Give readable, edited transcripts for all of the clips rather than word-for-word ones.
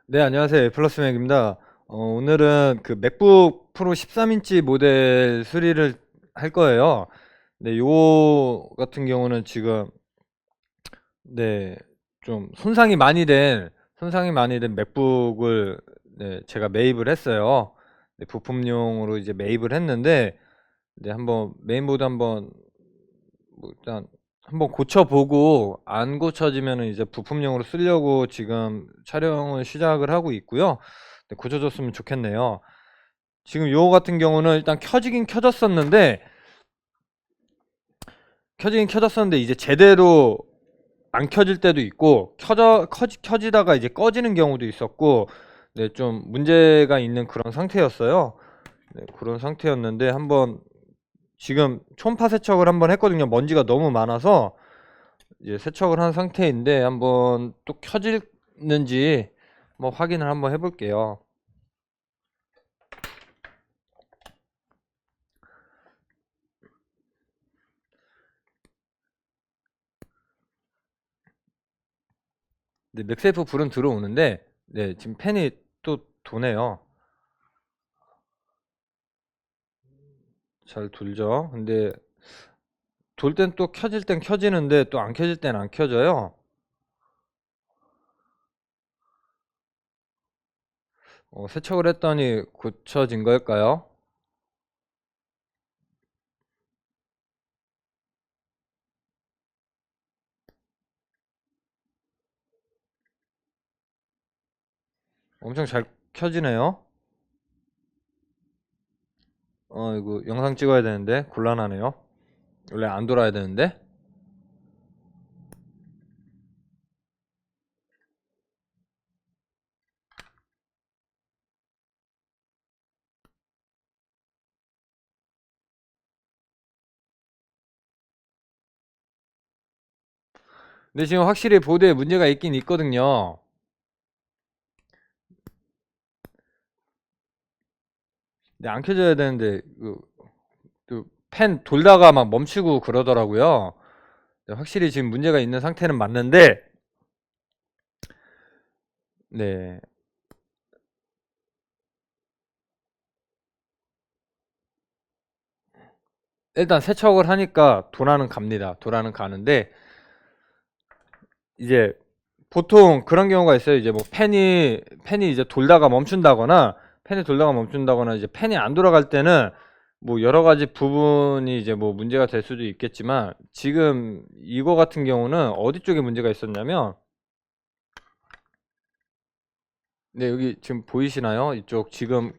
네, 안녕하세요. 애플러스 맥입니다. 오늘은 그 맥북 프로 13인치 모델 수리를 할 거예요. 네, 요 같은 경우는 지금 네, 좀 손상이 많이 된 맥북을 네, 제가 매입을 했어요. 네, 부품용으로 이제 매입을 했는데 네, 한번 메인보드 한번 뭐 일단 한번 고쳐보고 안 고쳐지면은 이제 부품용으로 쓰려고 지금 촬영을 시작을 하고 있고요. 네, 고쳐줬으면 좋겠네요. 지금 요거 같은 경우는 일단 켜지긴 켜졌었는데 이제 제대로 안 켜질 때도 있고 켜지다가 이제 꺼지는 경우도 있었고 네, 좀 문제가 있는 그런 상태였어요. 네, 그런 상태였는데 한번 지금 초음파 세척을 한번 했거든요. 먼지가 너무 많아서 이제 세척을 한 상태인데 한번 또 켜지는지 뭐 확인을 한번 해볼게요. 네, 맥세이프 불은 들어오는데 네, 지금 팬이 또 도네요. 잘 돌죠. 근데 돌 땐 또 켜질 땐 켜지는데 또 안 켜질 땐 안 켜져요. 세척을 했더니 고쳐진 걸까요? 엄청 잘 켜지네요. 이거 영상 찍어야 되는데 곤란하네요. 원래 안 돌아야 되는데. 근데 지금 확실히 보드에 문제가 있긴 있거든요. 근데 안 켜져야 되는데 팬 돌다가 막 멈추고 그러더라고요. 네, 확실히 지금 문제가 있는 상태는 맞는데, 네. 일단 세척을 하니까 도라는 갑니다. 도라는 가는데, 이제 보통 그런 경우가 있어요. 이제 뭐 팬이 이제 팬이 돌다가 멈춘다거나 이제 팬이 안 돌아갈 때는 뭐 여러 가지 부분이 이제 뭐 문제가 될 수도 있겠지만, 지금 이거 같은 경우는 어디 쪽에 문제가 있었냐면, 네, 여기 지금 보이시나요? 이쪽 지금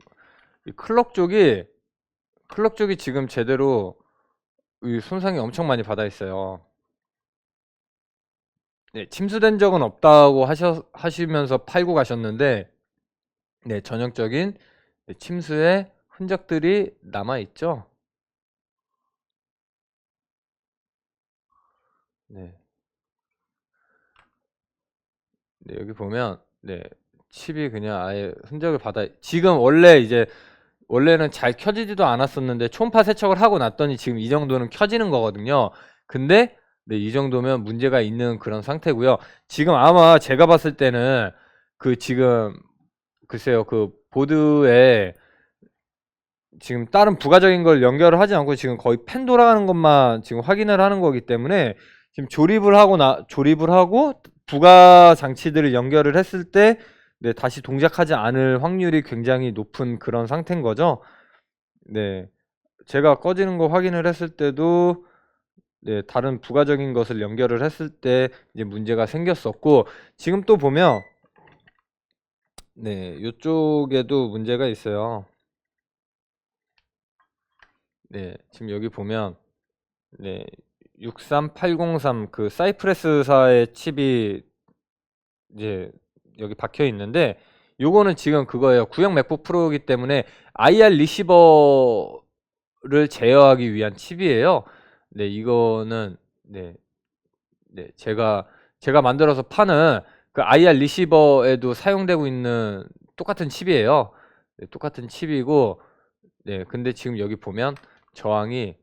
이 클럭 쪽이 지금 제대로 이 손상이 엄청 많이 받아 있어요. 네, 침수된 적은 없다고 하시면서 팔고 가셨는데, 네, 전형적인 네, 침수의 흔적들이 남아 있죠. 네, 네, 여기 보면 네, 칩이 그냥 아예 흔적을 받아. 지금 원래는 잘 켜지지도 않았었는데 초음파 세척을 하고 났더니 지금 이 정도는 켜지는 거거든요. 근데 네, 이 정도면 문제가 있는 그런 상태고요. 지금 아마 제가 봤을 때는 지금 글쎄요, 그 보드에 지금 다른 부가적인 걸 연결을 하지 않고 지금 거의 팬 돌아가는 것만 지금 확인을 하는 거기 때문에 지금 조립을 하고 부가 장치들을 연결을 했을 때 네, 다시 동작하지 않을 확률이 굉장히 높은 그런 상태인 거죠. 네. 제가 꺼지는 거 확인을 했을 때도 네, 다른 부가적인 것을 연결을 했을 때 이제 문제가 생겼었고 지금 또 보면 네, 이쪽에도 문제가 있어요. 네, 지금 여기 보면 네, 63803 그 사이프레스사의 칩이 이제 여기 박혀 있는데 요거는 지금 그거예요. 구형 맥북 프로이기 때문에 IR 리시버를 제어하기 위한 칩이에요. 네, 이거는 네, 네, 제가 만들어서 파는 그 IR 리시버에도 사용되고 있는 똑같은 칩이에요. 네, 똑같은 칩이고 네, 근데 지금 여기 보면 저항이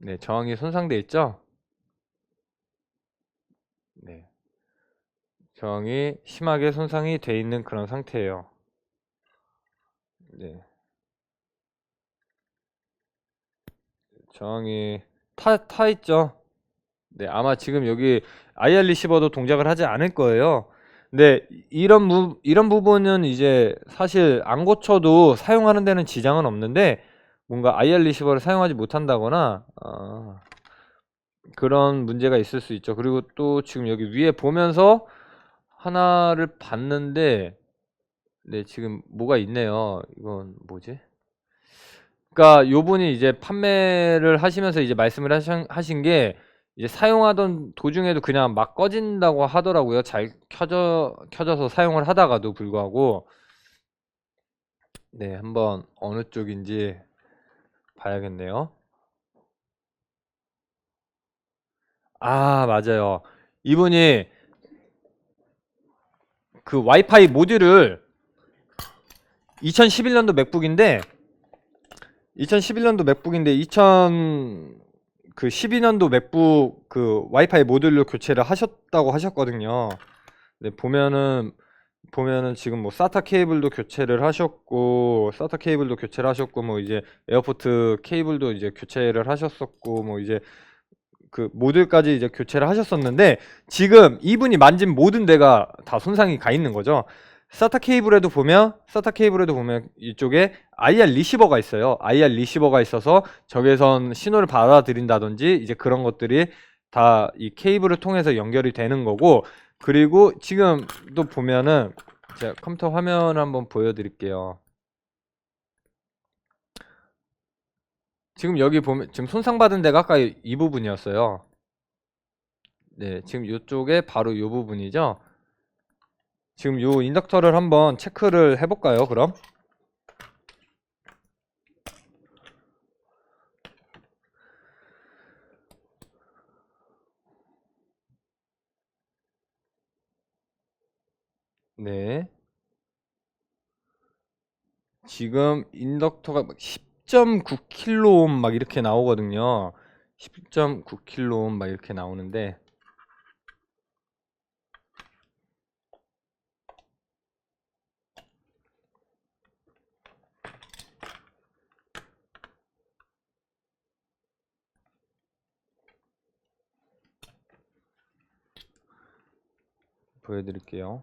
네, 저항이 손상돼 있죠? 네. 저항이 심하게 손상이 돼 있는 그런 상태예요. 네. 저항이 타 있죠. 네, 아마 지금 여기 IR 리시버도 동작을 하지 않을 거예요. 근데 이런 부분은 이제 사실 안 고쳐도 사용하는 데는 지장은 없는데 뭔가 IR 리시버를 사용하지 못한다거나 그런 문제가 있을 수 있죠. 그리고 또 지금 여기 위에 보면서 하나를 봤는데 네, 지금 뭐가 있네요. 이건 뭐지? 그러니까 요분이 이제 판매를 하시면서 이제 말씀을 하신 게 이제 사용하던 도중에도 그냥 막 꺼진다고 하더라고요. 잘 켜져서 사용을 하다가도 불구하고. 네, 한번 어느 쪽인지 봐야겠네요. 아, 맞아요. 이분이 그 와이파이 모듈을 2011년도 맥북인데 2011년도 맥북인데 12년도 맥북 그 와이파이 모듈로 교체를 하셨다고 하셨거든요. 네, 보면은 지금 뭐 사타 케이블도 교체를 하셨고 뭐 이제 에어포트 케이블도 이제 교체를 하셨었고 뭐 이제 그 모듈까지 이제 교체를 하셨었는데 지금 이분이 만진 모든 데가 다 손상이 가 있는 거죠. 사타 케이블에도 보면 이쪽에 IR 리시버가 있어요. IR 리시버가 있어서 적외선 신호를 받아들인다든지 이제 그런 것들이 다 이 케이블을 통해서 연결이 되는 거고, 그리고 지금 또 보면은 제가 컴퓨터 화면 한번 보여드릴게요. 지금 여기 보면 지금 손상받은 데가 아까 이 부분이었어요. 네, 지금 이쪽에 바로 이 부분이죠. 지금 이 인덕터를 한번 체크를 해볼까요, 그럼? 네. 지금 인덕터가 10.9kΩ 막 이렇게 나오거든요. 10.9kΩ 막 이렇게 나오는데, 보여드릴게요.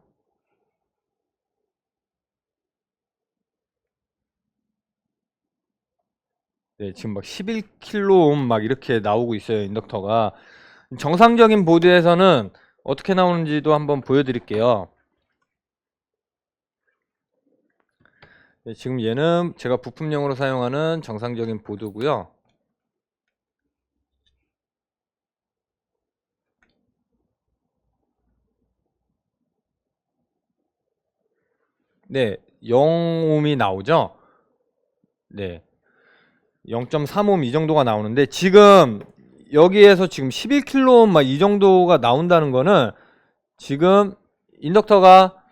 네, 지금 막 11kΩ 막 이렇게 나오고 있어요, 인덕터가. 정상적인 보드에서는 어떻게 나오는지도 한번 보여드릴게요. 네, 지금 얘는 제가 부품용으로 사용하는 정상적인 보드고요. 네, 0ohm이 나오죠. 네, 0.3ohm 이 정도가 나오는데 지금 여기에서 지금 11kΩ 막 이 정도가 나온다는 거는 지금 인덕터가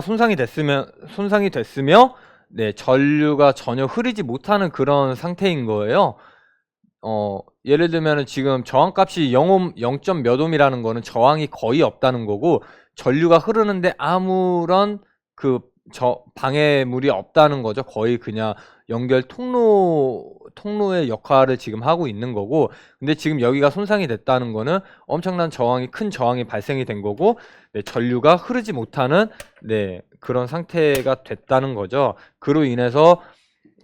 손상이 됐으며 네, 전류가 전혀 흐르지 못하는 그런 상태인 거예요. 예를 들면은 지금 저항값이 0옴, 0. 몇 옴이라는 거는 저항이 거의 없다는 거고 전류가 흐르는데 아무런 그 방해물이 없다는 거죠. 거의 그냥 연결 통로의 역할을 지금 하고 있는 거고, 근데 지금 여기가 손상이 됐다는 거는 엄청난 큰 저항이 발생이 된 거고, 네, 전류가 흐르지 못하는 네, 그런 상태가 됐다는 거죠. 그로 인해서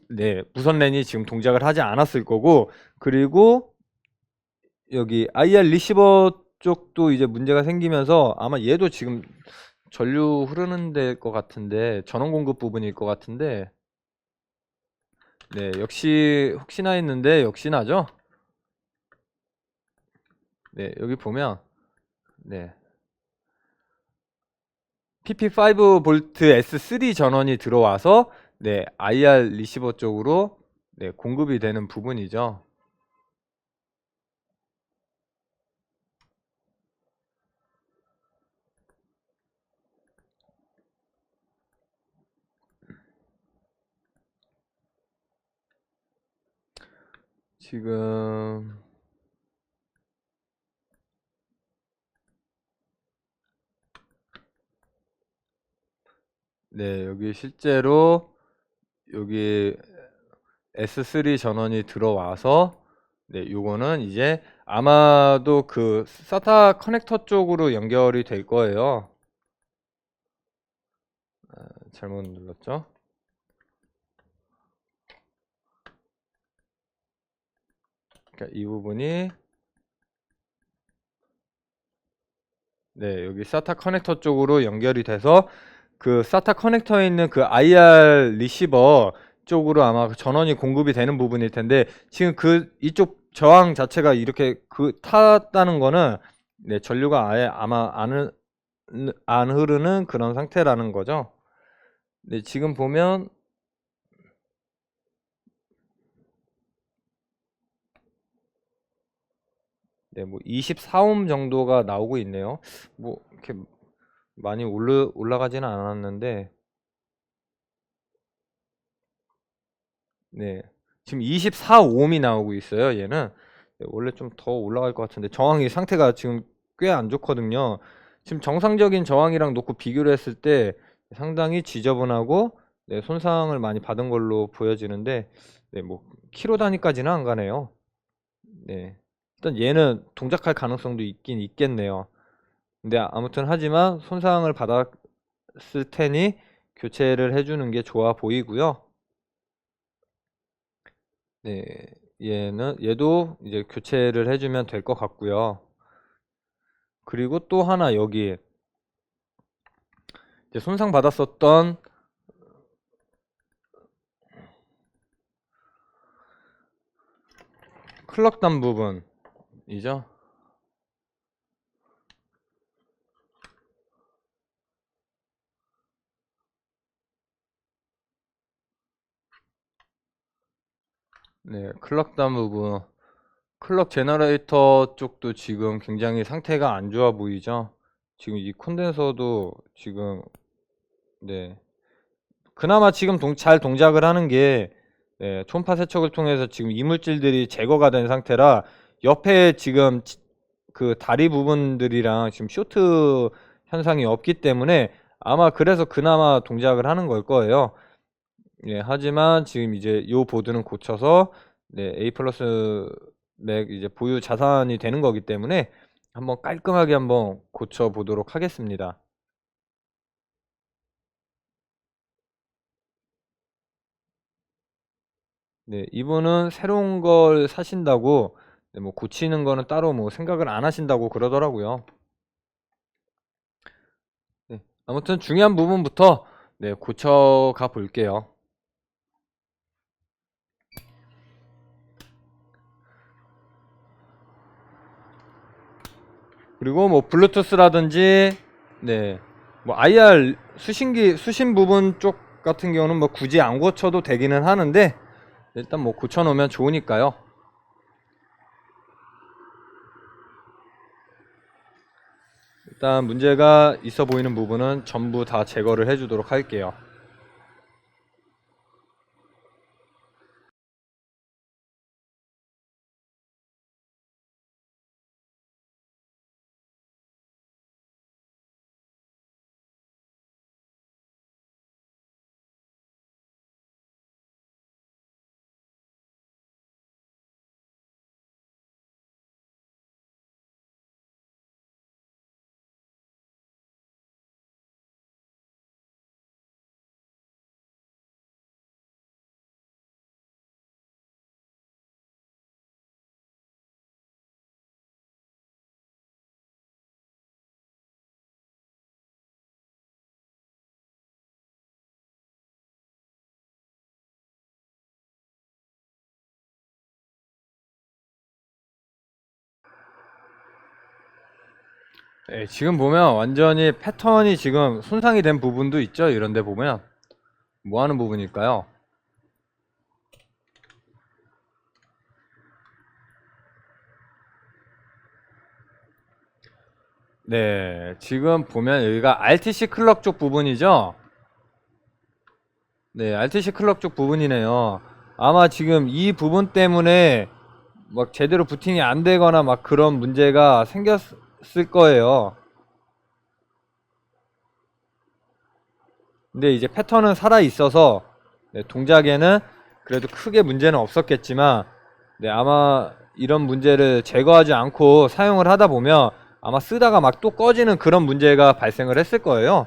네, 무선랜이 지금 동작을 하지 않았을 거고, 그리고 여기 IR 리시버 쪽도 이제 문제가 생기면서 아마 얘도 지금 전류 흐르는 데일 것 같은데, 전원 공급 부분일 것 같은데, 네, 역시 혹시나 했는데 역시나죠. 네, 여기 보면 네, PP5 볼트 S3 전원이 들어와서 네, IR 리시버 쪽으로 네, 공급이 되는 부분이죠. 지금 네, 여기 실제로 여기 S3 전원이 들어와서 네, 요거는 이제 아마도 그 SATA 커넥터 쪽으로 연결이 될 거예요. 잘못 눌렀죠? 그러니까 이 부분이 네, 여기 SATA 커넥터 쪽으로 연결이 돼서 그 SATA 커넥터에 있는 그 IR 리시버 쪽으로 아마 그 전원이 공급이 되는 부분일 텐데 지금 그 이쪽 저항 자체가 이렇게 그 탔다는 거는 네, 전류가 아예 아마 안 흐르는 그런 상태라는 거죠. 네, 지금 보면 네, 뭐 24옴 정도가 나오고 있네요. 뭐 이렇게 많이 올라가지는 않았는데 네. 지금 24옴이 나오고 있어요. 얘는 네, 원래 좀 더 올라갈 것 같은데 저항이 상태가 지금 꽤 안 좋거든요. 지금 정상적인 저항이랑 놓고 비교를 했을 때 상당히 지저분하고 네, 손상을 많이 받은 걸로 보여지는데 네, 뭐 키로 단위까지는 안 가네요. 네. 일단 얘는 동작할 가능성도 있긴 있겠네요. 근데 아무튼 하지만 손상을 받았을 테니 교체를 해주는 게 좋아 보이고요. 네, 얘도 이제 교체를 해주면 될 것 같고요. 그리고 또 하나 여기 이제 손상 받았었던 클럭단 부분이죠. 네, 클럭단 부분. 클럭 제너레이터 쪽도 지금 굉장히 상태가 안 좋아 보이죠. 지금 이 콘덴서도 지금 네. 그나마 지금 잘 동작을 하는 게 네, 초음파 세척을 통해서 지금 이물질들이 제거가 된 상태라 옆에 지금 그 다리 부분들이랑 지금 쇼트 현상이 없기 때문에 아마 그래서 그나마 동작을 하는 걸 거예요. 예, 하지만 지금 이제 요 보드는 고쳐서 네, A 플러스 맥 이제 보유 자산이 되는 거기 때문에 한번 깔끔하게 한번 고쳐 보도록 하겠습니다. 네, 이분은 새로운 걸 사신다고 네, 뭐 고치는 거는 따로 뭐 생각을 안 하신다고 그러더라고요. 네, 아무튼 중요한 부분부터 네, 고쳐가 볼게요. 그리고 뭐 블루투스라든지 네, 뭐 IR 수신 부분 쪽 같은 경우는 뭐 굳이 안 고쳐도 되기는 하는데 일단 뭐 고쳐 놓으면 좋으니까요. 일단 문제가 있어 보이는 부분은 전부 다 제거를 해 주도록 할게요. 네, 지금 보면 완전히 패턴이 지금 손상이 된 부분도 있죠. 이런 데 보면 뭐 하는 부분일까요? 네, 지금 보면 여기가 RTC 클럭 쪽 부분이죠. 네, RTC 클럭 쪽 부분이네요. 아마 지금 이 부분 때문에 막 제대로 부팅이 안 되거나 막 그런 문제가 생겼을 거예요. 근데 이제 패턴은 살아 있어서 네, 동작에는 그래도 크게 문제는 없었겠지만 네, 아마 이런 문제를 제거하지 않고 사용을 하다 보면 아마 쓰다가 막 또 꺼지는 그런 문제가 발생을 했을 거예요.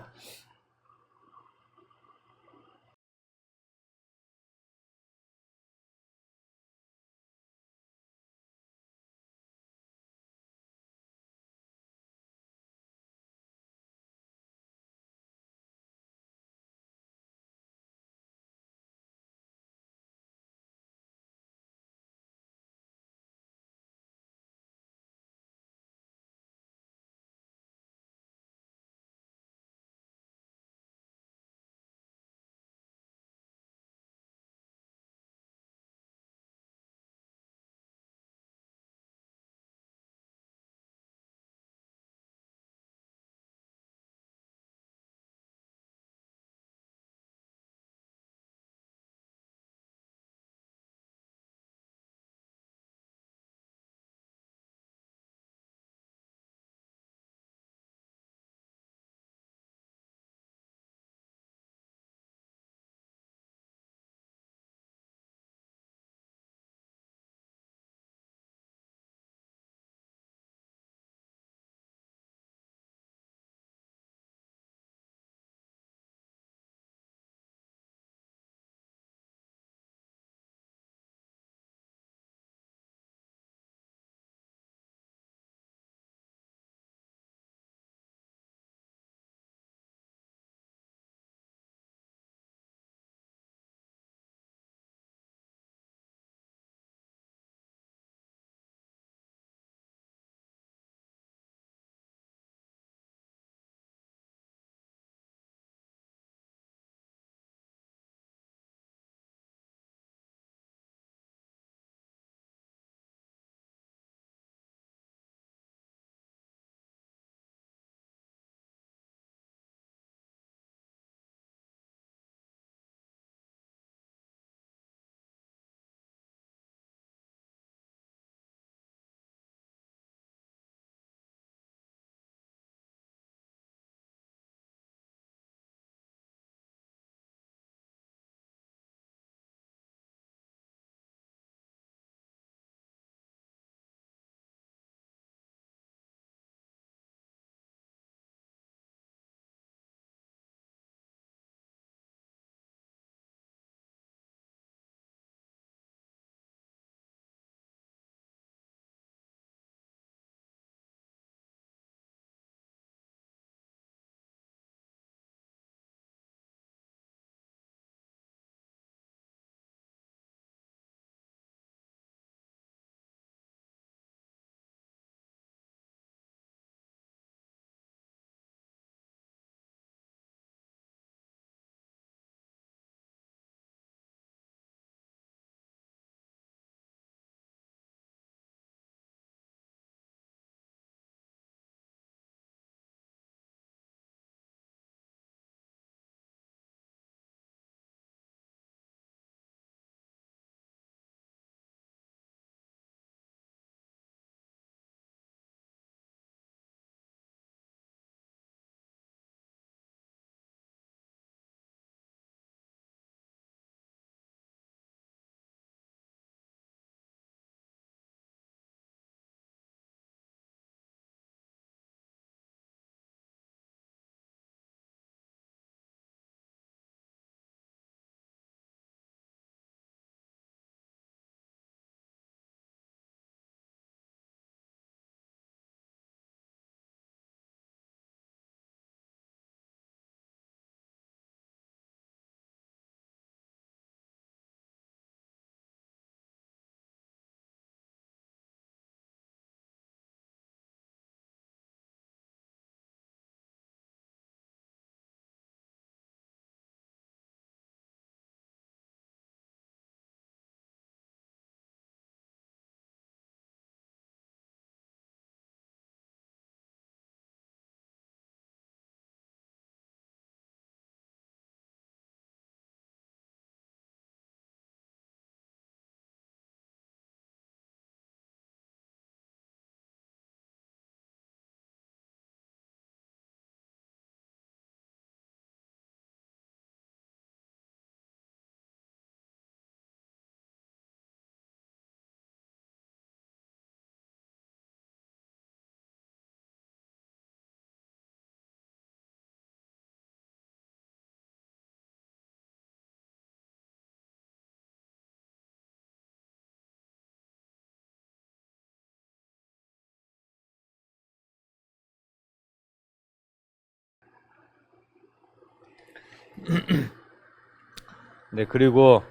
네, 그리고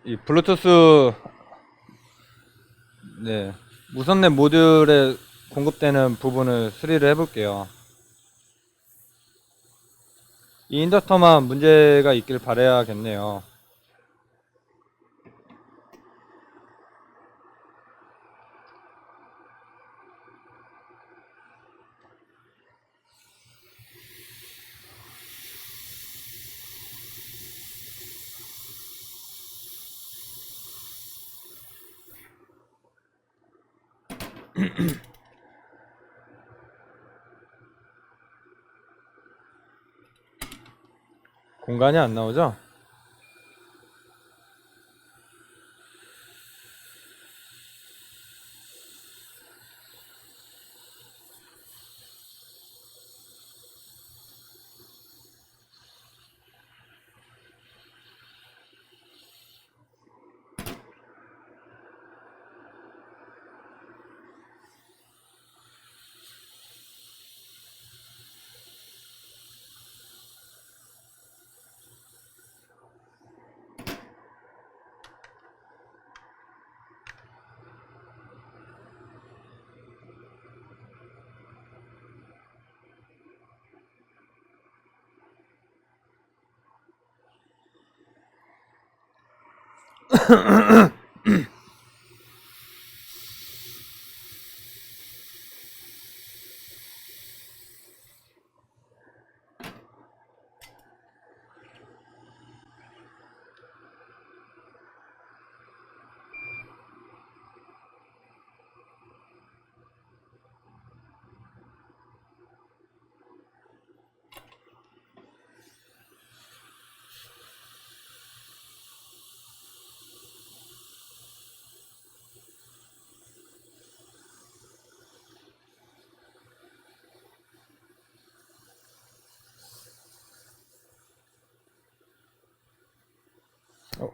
이 블루투스 네, 무선넷 모듈에 공급되는 부분을 수리를 해볼게요. 이 인덕터만 문제가 있길 바라야겠네요. 공간이 안 나오죠?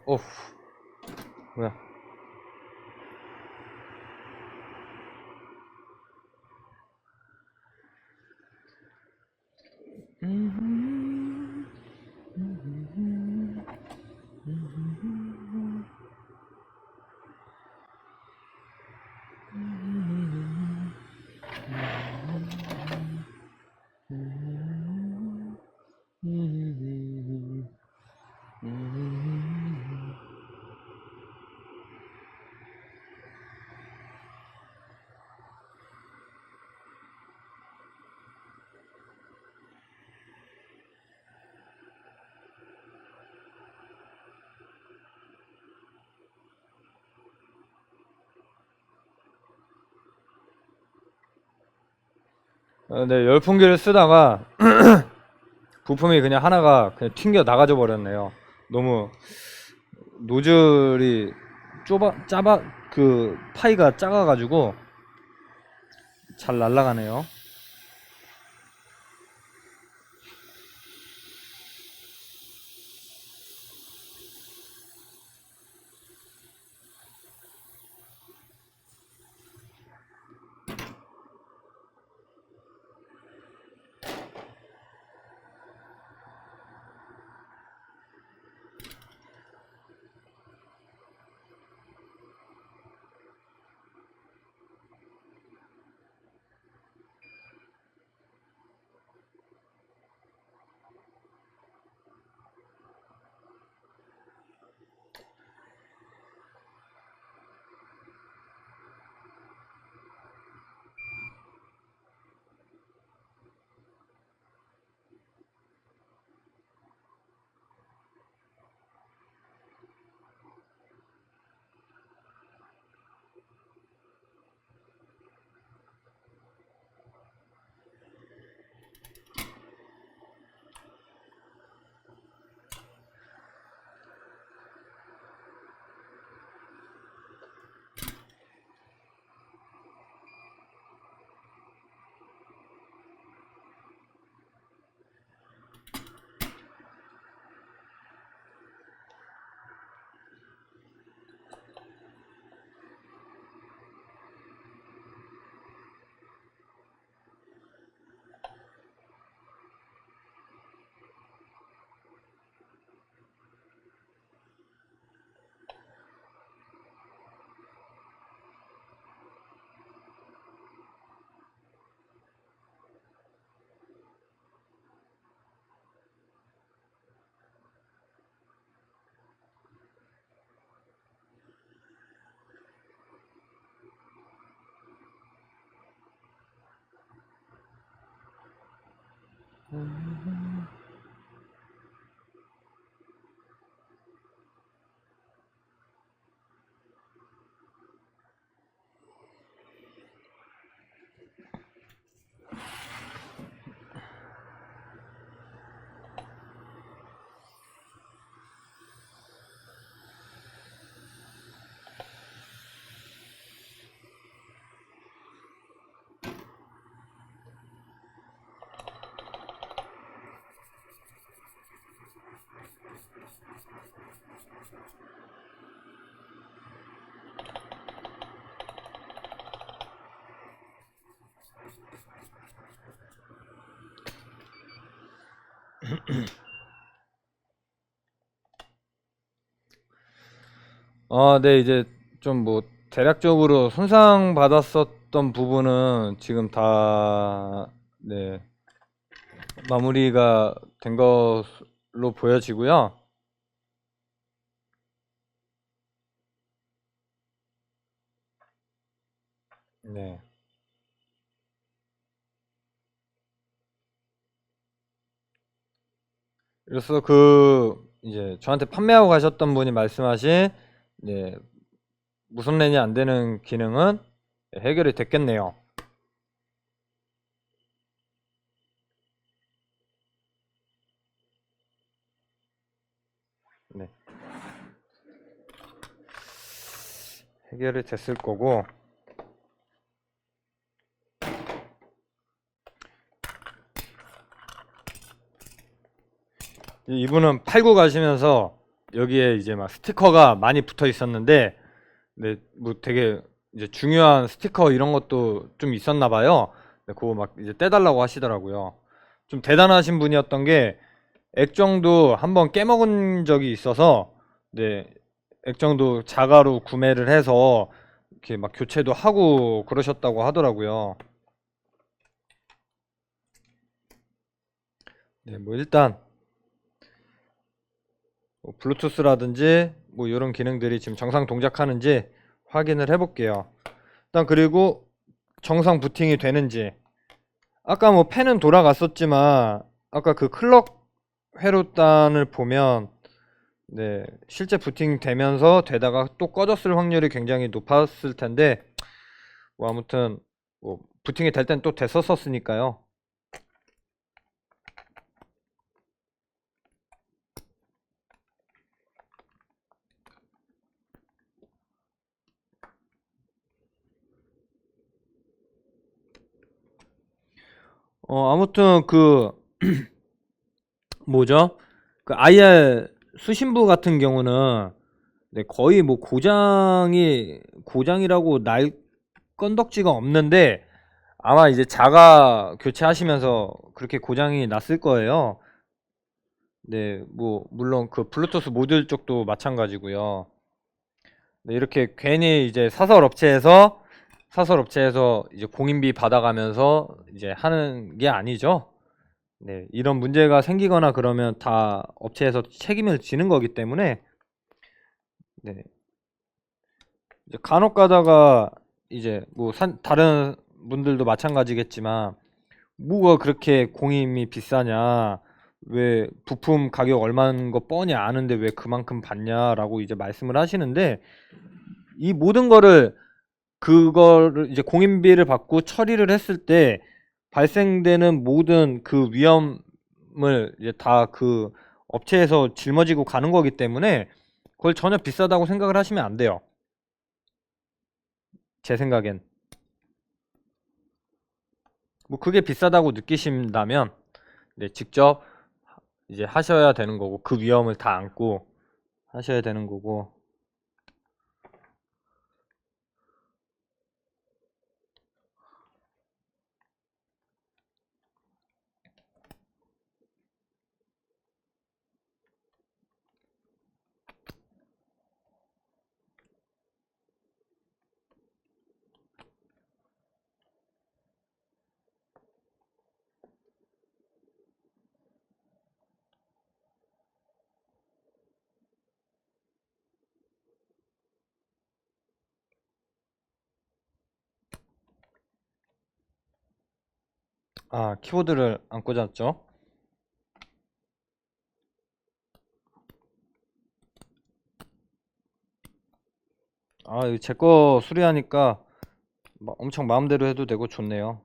어후, 뭐야? 네, 열풍기를 쓰다가 부품이 그냥 하나가 그냥 튕겨 나가져 버렸네요. 너무 노즐이 그 파이가 작아가지고 잘 날아가네요. 네, 이제 좀 뭐 대략적으로 손상 받았었던 부분은 지금 다, 네, 마무리가 된 것으로 보여지고요. 네. 그래서 이제 저한테 판매하고 가셨던 분이 말씀하신, 네, 무선랜이 안 되는 기능은 해결이 됐겠네요. 네. 해결이 됐을 거고, 이분은 팔고 가시면서 여기에 이제 막 스티커가 많이 붙어 있었는데, 네, 뭐 되게 이제 중요한 스티커 이런 것도 좀 있었나 봐요. 네, 그거 막 이제 떼달라고 하시더라고요. 좀 대단하신 분이었던 게 액정도 한번 깨먹은 적이 있어서, 네, 액정도 자가로 구매를 해서 이렇게 막 교체도 하고 그러셨다고 하더라고요. 네, 뭐 일단 뭐 블루투스라든지 뭐 이런 기능들이 지금 정상 동작하는지 확인을 해볼게요. 일단 그리고 정상 부팅이 되는지. 아까 뭐 펜은 돌아갔었지만 아까 그 클럭 회로단을 보면, 네, 실제 부팅 되면서 되다가 또 꺼졌을 확률이 굉장히 높았을 텐데, 뭐 아무튼 뭐 부팅이 될 땐 또 됐었으니까요. 아무튼 뭐죠? 그 IR 수신부 같은 경우는, 네, 거의 뭐 고장이라고 날 건덕지가 없는데, 아마 이제 자가 교체하시면서 그렇게 고장이 났을 거예요. 네, 뭐 물론 그 블루투스 모듈 쪽도 마찬가지고요. 네, 이렇게 괜히 이제 사설 업체에서 이제 공인비 받아가면서 이제 하는 게 아니죠. 네, 이런 문제가 생기거나 그러면 다 업체에서 책임을 지는 거기 때문에, 네, 이제 간혹 가다가 이제 뭐 다른 분들도 마찬가지겠지만, 뭐가 그렇게 공임이 비싸냐, 왜 부품 가격 얼마인 거 뻔히 아는데 왜 그만큼 받냐라고 이제 말씀을 하시는데, 이 모든 거를 그거를 이제 공인비를 받고 처리를 했을 때 발생되는 모든 그 위험을 이제 다 그 업체에서 짊어지고 가는 거기 때문에 그걸 전혀 비싸다고 생각을 하시면 안 돼요. 제 생각엔. 뭐 그게 비싸다고 느끼신다면, 네, 직접 이제 하셔야 되는 거고 그 위험을 다 안고 하셔야 되는 거고. 아, 키보드를 안 꽂았죠? 아, 이거 제 거 수리하니까 엄청 마음대로 해도 되고 좋네요.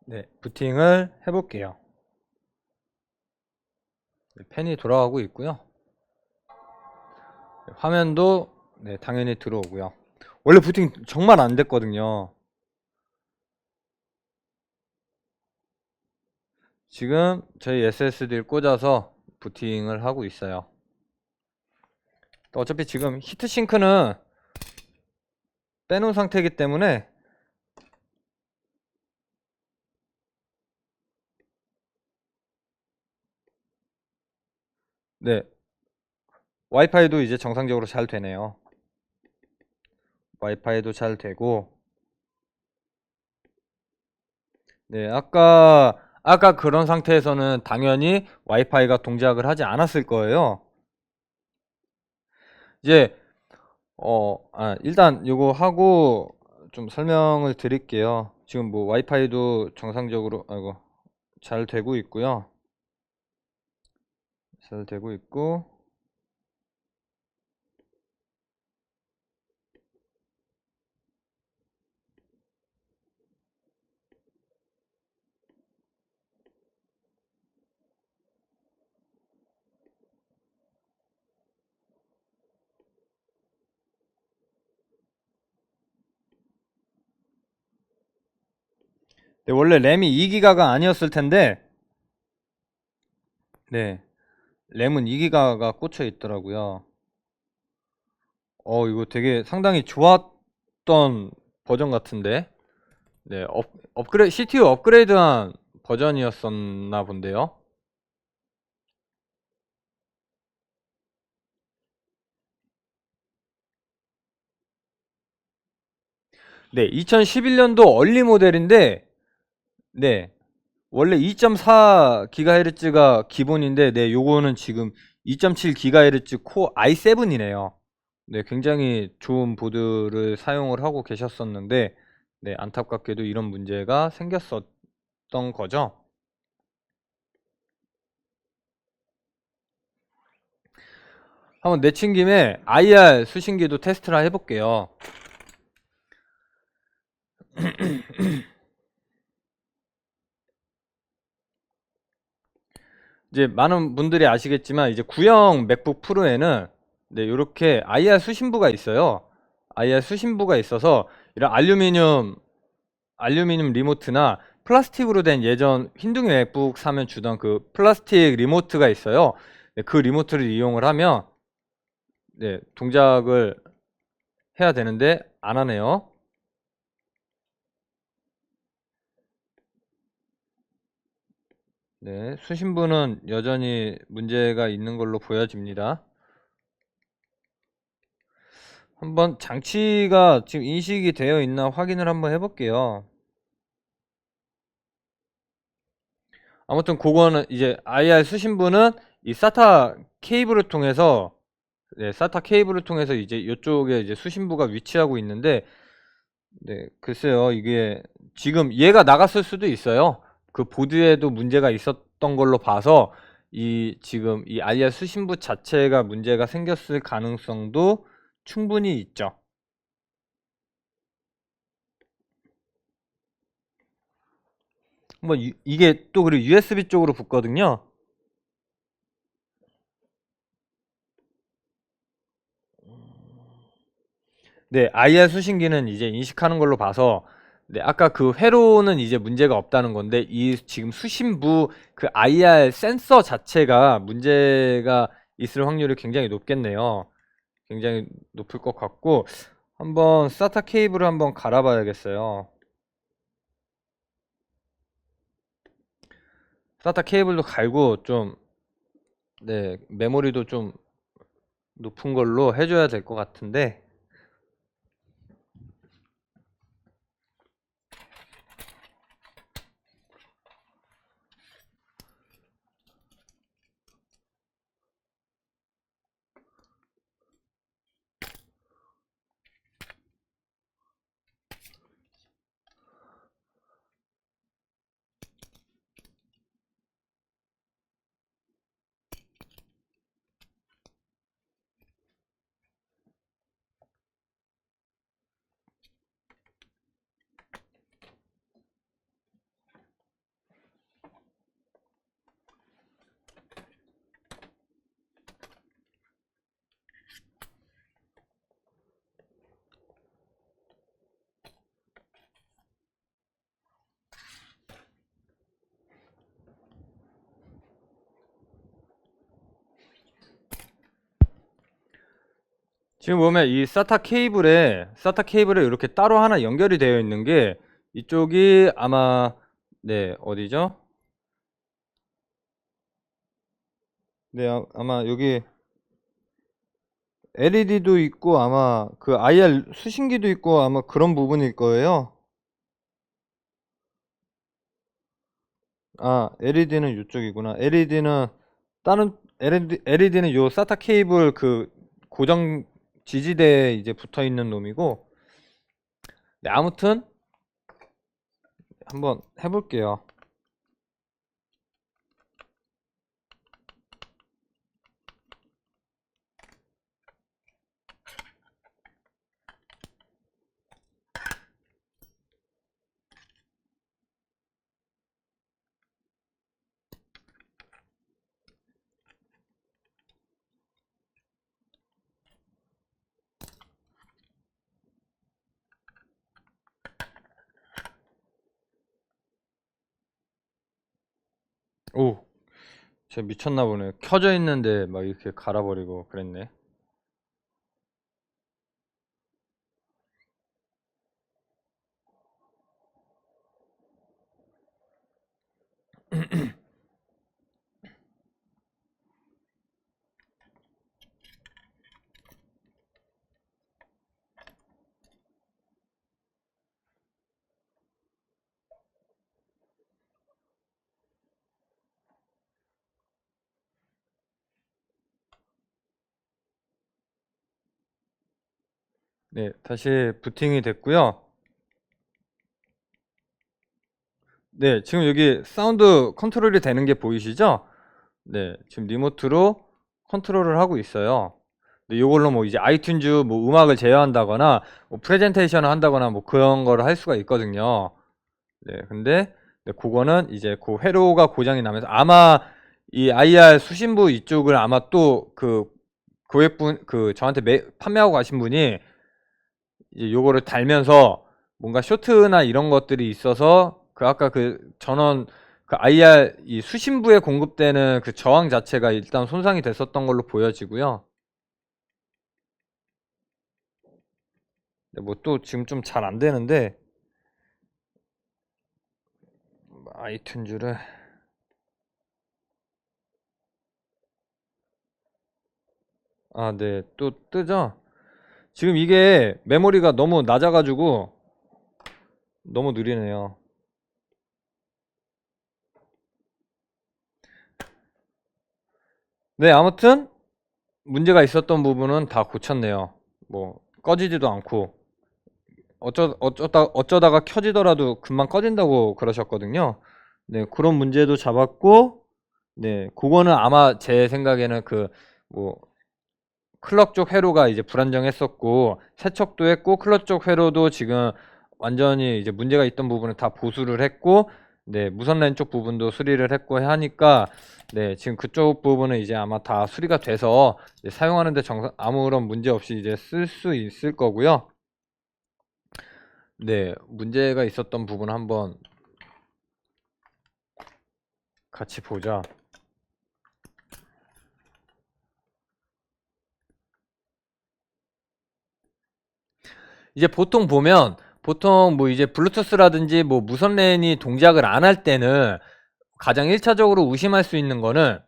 네, 부팅을 해볼게요. 네, 펜이 돌아가고 있고요. 화면도 네, 당연히 들어오고요. 원래 부팅 정말 안 됐거든요. 지금 저희 SSD를 꽂아서 부팅을 하고 있어요. 어차피 지금 히트싱크는 빼놓은 상태이기 때문에 네, 와이파이도 이제 정상적으로 잘 되네요. 와이파이도 잘 되고 네, 아까 그런 상태에서는 당연히 와이파이가 동작을 하지 않았을 거예요. 이제 일단 요거 하고 좀 설명을 드릴게요. 지금 뭐 와이파이도 정상적으로 잘 되고 있고요. 잘 되고 있고 네, 원래 램이 2기가가 아니었을 텐데 네, 램은 2기가가 꽂혀 있더라고요. 이거 되게 상당히 좋았던 버전 같은데 네, CPU 업그레이드한 버전이었었나 본데요. 네, 2011년도 얼리 모델인데 네, 원래 2.4GHz가 기본인데 네, 요거는 지금 2.7GHz 코어 i7이네요. 네, 굉장히 좋은 보드를 사용을 하고 계셨었는데 네, 안타깝게도 이런 문제가 생겼었던 거죠. 한번 내친 김에 IR 수신기도 테스트를 해볼게요. 이제 많은 분들이 아시겠지만 이제 구형 맥북 프로에는 네, 이렇게 IR 수신부가 있어요. IR 수신부가 있어서 이런 알루미늄 리모트나 플라스틱으로 된 예전 흰둥이 맥북 사면 주던 그 플라스틱 리모트가 있어요. 네, 그 리모트를 이용을 하면 네, 동작을 해야 되는데 안 하네요. 네, 수신부는 여전히 문제가 있는 걸로 보여집니다. 한번 장치가 지금 인식이 되어 있나 확인을 한번 해볼게요. 아무튼 그거는 이제 IR 수신부는 이 SATA 케이블을 통해서 네, SATA 케이블을 통해서 이제 이쪽에 이제 수신부가 위치하고 있는데 네, 글쎄요. 이게 지금 얘가 나갔을 수도 있어요. 그 보드에도 문제가 있었던 걸로 봐서 이 지금 이 IR 수신부 자체가 문제가 생겼을 가능성도 충분히 있죠. 뭐 이게 또 그리고 USB 쪽으로 붙거든요. 네, IR 수신기는 이제 인식하는 걸로 봐서 네, 아까 그 회로는 이제 문제가 없다는 건데 이 지금 수신부 그 IR 센서 자체가 문제가 있을 확률이 굉장히 높겠네요. 굉장히 높을 것 같고, 한번 SATA 케이블을 한번 갈아봐야겠어요. SATA 케이블도 갈고 좀, 네, 메모리도 좀 높은 걸로 해줘야 될 것 같은데, 지금 보면 이 SATA 케이블에 이렇게 따로 하나 연결이 되어 있는 게, 이쪽이 아마, 네, 어디죠? 네, 아마 여기 LED도 있고, 아마 그 IR 수신기도 있고, 아마 그런 부분일 거예요. 아, LED는 이쪽이구나. LED는 요 SATA 케이블 그 고정 지지대에 이제 붙어 있는 놈이고, 네, 아무튼 한번 해볼게요. 오, 진짜 미쳤나 보네. 켜져 있는데 막 이렇게 갈아버리고 그랬네. 네, 다시 부팅이 됐고요. 네, 지금 여기 사운드 컨트롤이 되는 게 보이시죠? 네, 지금 리모트로 컨트롤을 하고 있어요. 근데 이걸로 뭐 이제 아이튠즈 뭐 음악을 제어한다거나 뭐 프레젠테이션을 한다거나 뭐 그런 거를 할 수가 있거든요. 네, 근데 네, 그거는 이제 그 회로가 고장이 나면서 아마 이 IR 수신부 이쪽을 아마 또 그 고객분 그 저한테 판매하고 가신 분이 이제 요거를 달면서 뭔가 쇼트나 이런 것들이 있어서 그 아까 그 전원 그 IR 이 수신부에 공급되는 그 저항 자체가 일단 손상이 됐었던 걸로 보여지고요. 뭐 또 지금 좀 잘 안 되는데 아이튠즈를 아, 네. 또 뜨죠? 지금 이게 메모리가 너무 낮아가지고 너무 느리네요. 네, 아무튼 문제가 있었던 부분은 다 고쳤네요. 뭐 꺼지지도 않고 어쩌다가 켜지더라도 금방 꺼진다고 그러셨거든요. 네, 그런 문제도 잡았고, 네, 그거는 아마 제 생각에는 그 뭐 클럭 쪽 회로가 이제 불안정했었고 세척도 했고 클럭 쪽 회로도 지금 완전히 이제 문제가 있던 부분을 다 보수를 했고, 네, 무선 랜 쪽 부분도 수리를 했고 하니까 네, 지금 그쪽 부분은 이제 아마 다 수리가 돼서 이제 사용하는데 아무런 문제 없이 이제 쓸 수 있을 거고요. 네, 문제가 있었던 부분 한번 같이 보자. 이제 보통 보면 보통 뭐 이제 블루투스라든지 뭐 무선 랜이 동작을 안 할 때는 가장 1차적으로 의심할 수 있는 거는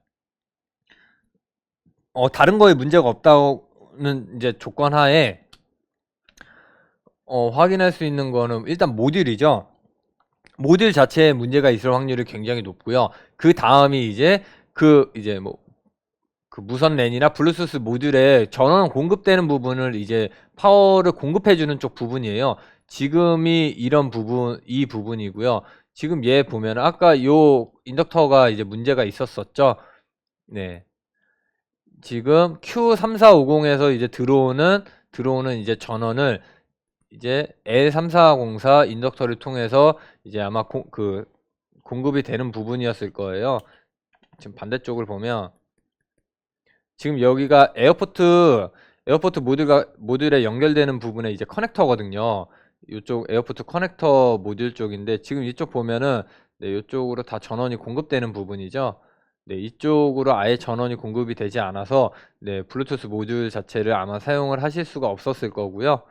다른 거에 문제가 없다는 이제 조건 하에 확인할 수 있는 거는 일단 모듈이죠. 모듈 자체에 문제가 있을 확률이 굉장히 높고요. 그 다음이 이제 뭐 그 무선 랜이나 블루투스 모듈에 전원 공급되는 부분을 이제 파워를 공급해주는 쪽 부분이에요. 지금이 이런 부분, 이 부분이고요. 지금 얘 보면 아까 요 인덕터가 이제 문제가 있었었죠. 네. 지금 Q3450에서 이제 들어오는 이제 전원을 이제 L3404 인덕터를 통해서 이제 아마 공급이 되는 부분이었을 거예요. 지금 반대쪽을 보면 지금 여기가 에어포트 모듈에 연결되는 부분에 이제 커넥터거든요. 이쪽 에어포트 커넥터 모듈 쪽인데 지금 이쪽 보면은 네, 이쪽으로 다 전원이 공급되는 부분이죠. 네, 이쪽으로 아예 전원이 공급이 되지 않아서 네, 블루투스 모듈 자체를 아마 사용을 하실 수가 없었을 거고요.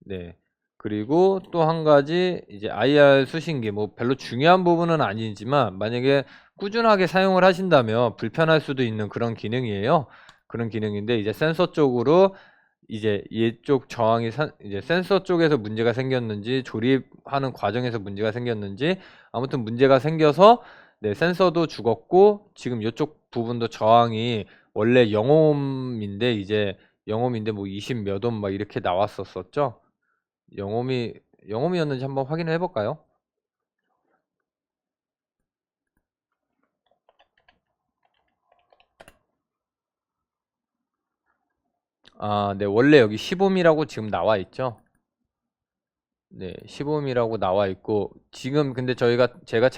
네. 그리고 또 한 가지 이제 IR 수신기 뭐 별로 중요한 부분은 아니지만 만약에 꾸준하게 사용을 하신다면 불편할 수도 있는 그런 기능이에요. 그런 기능인데 이제 센서 쪽으로 이제 이쪽 저항이 이제 센서 쪽에서 문제가 생겼는지 조립하는 과정에서 문제가 생겼는지 아무튼 문제가 생겨서 네, 센서도 죽었고 지금 이쪽 부분도 저항이 원래 0옴인데 이제 0옴인데 뭐 20 몇 옴 막 이렇게 나왔었었죠. 영홈이 영홈이었는지 한번 확인을 해볼까요? 아, 네, 원래 여기 10옴이라고 지금 나와 있죠. 네, 10옴이라고 나와 있고 지금 근데 제가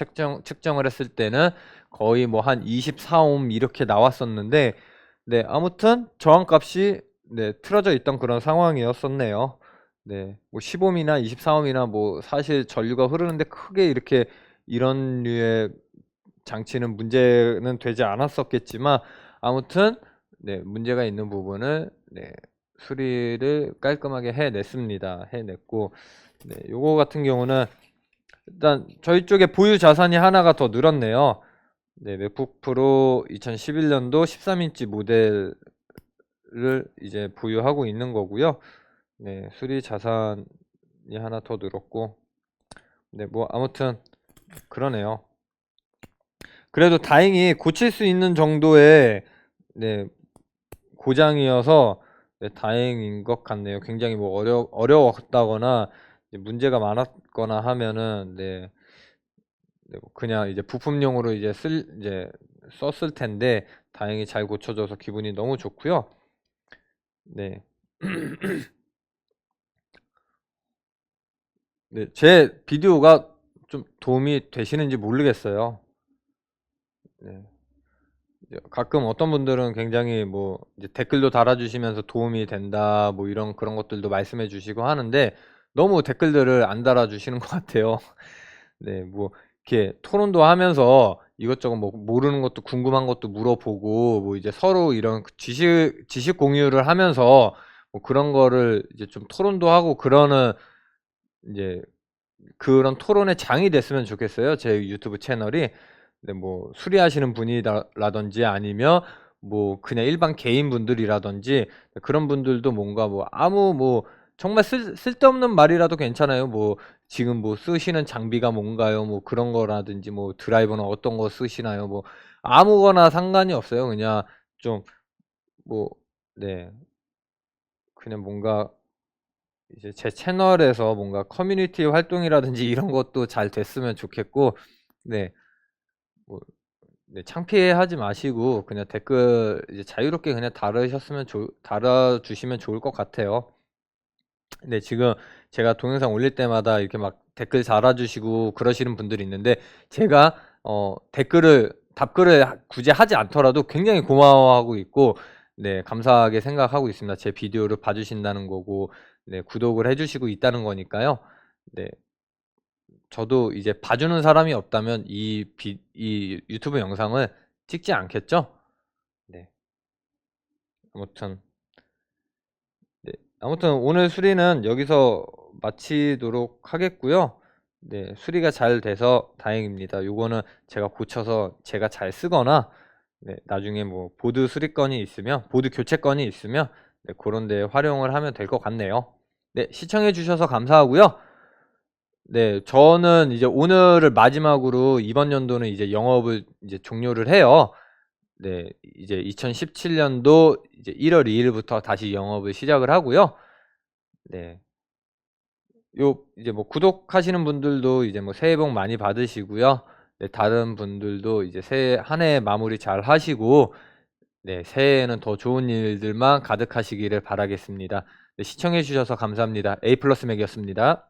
측정을 했을 때는 거의 뭐 한 24옴 이렇게 나왔었는데 네, 아무튼 저항값이 네, 틀어져 있던 그런 상황이었었네요. 네, 뭐 10옴이나 24옴이나 뭐 사실 전류가 흐르는데 크게 이렇게 이런 류의 장치는 문제는 되지 않았었겠지만 아무튼 네, 문제가 있는 부분을 네, 수리를 깔끔하게 해냈습니다. 해냈고 네, 요거 같은 경우는 일단 저희 쪽에 보유 자산이 하나가 더 늘었네요. 네, 맥북 프로 2011년도 13인치 모델을 이제 보유하고 있는 거고요. 네, 수리 자산이 하나 더 늘었고 네, 뭐 아무튼 그러네요. 그래도 다행히 고칠 수 있는 정도의 네, 고장이어서 네, 다행인 것 같네요. 굉장히 뭐 어려웠다거나 문제가 많았거나 하면은 네, 뭐 그냥 이제 부품용으로 이제 썼을 텐데 다행히 잘 고쳐져서 기분이 너무 좋고요. 네. 네, 제 비디오가 좀 도움이 되시는지 모르겠어요. 네. 가끔 어떤 분들은 굉장히 뭐 이제 댓글도 달아주시면서 도움이 된다 뭐 이런 그런 것들도 말씀해 주시고 하는데 너무 댓글들을 안 달아주시는 것 같아요. 네, 뭐 이렇게 토론도 하면서 이것저것 뭐 모르는 것도 궁금한 것도 물어보고 뭐 이제 서로 이런 지식 공유를 하면서 뭐 그런 거를 이제 좀 토론도 하고 그러는 이제 그런 토론의 장이 됐으면 좋겠어요. 제 유튜브 채널이. 네, 뭐 수리하시는 분이라든지 아니면 뭐 그냥 일반 개인분들이라든지 그런 분들도 뭔가 뭐 아무 뭐 정말 쓸데없는 말이라도 괜찮아요. 뭐 지금 뭐 쓰시는 장비가 뭔가요? 뭐 그런 거라든지 뭐 드라이버는 어떤 거 쓰시나요? 뭐 아무거나 상관이 없어요. 그냥 좀 뭐 네. 그냥 뭔가 이제 제 채널에서 뭔가 커뮤니티 활동이라든지 이런 것도 잘 됐으면 좋겠고 네. 뭐 네, 창피해하지 마시고 그냥 댓글 이제 자유롭게 그냥 달아주시면 좋을 것 같아요. 네, 지금 제가 동영상 올릴 때마다 이렇게 막 댓글 달아주시고 그러시는 분들이 있는데 제가 답글을 굳이 하지 않더라도 굉장히 고마워하고 있고 네, 감사하게 생각하고 있습니다. 제 비디오를 봐주신다는 거고 네, 구독을 해주시고 있다는 거니까요. 네, 저도 이제 봐주는 사람이 없다면 이 유튜브 영상을 찍지 않겠죠? 네. 아무튼, 네. 아무튼 오늘 수리는 여기서 마치도록 하겠고요. 네, 수리가 잘 돼서 다행입니다. 요거는 제가 고쳐서 제가 잘 쓰거나 네, 나중에 뭐 보드 수리건이 있으면 보드 교체건이 있으면 네, 그런 데 활용을 하면 될 것 같네요. 네, 시청해 주셔서 감사하고요. 네, 저는 이제 오늘을 마지막으로 이번 연도는 이제 영업을 이제 종료를 해요. 네, 이제 2017년도 이제 1월 2일부터 다시 영업을 시작을 하고요. 네. 요 이제 뭐 구독하시는 분들도 이제 뭐 새해 복 많이 받으시고요. 네, 다른 분들도 이제 새해 한 해 마무리 잘 하시고 네, 새해에는 더 좋은 일들만 가득하시기를 바라겠습니다. 네, 시청해 주셔서 감사합니다. A 플러스 맥이었습니다.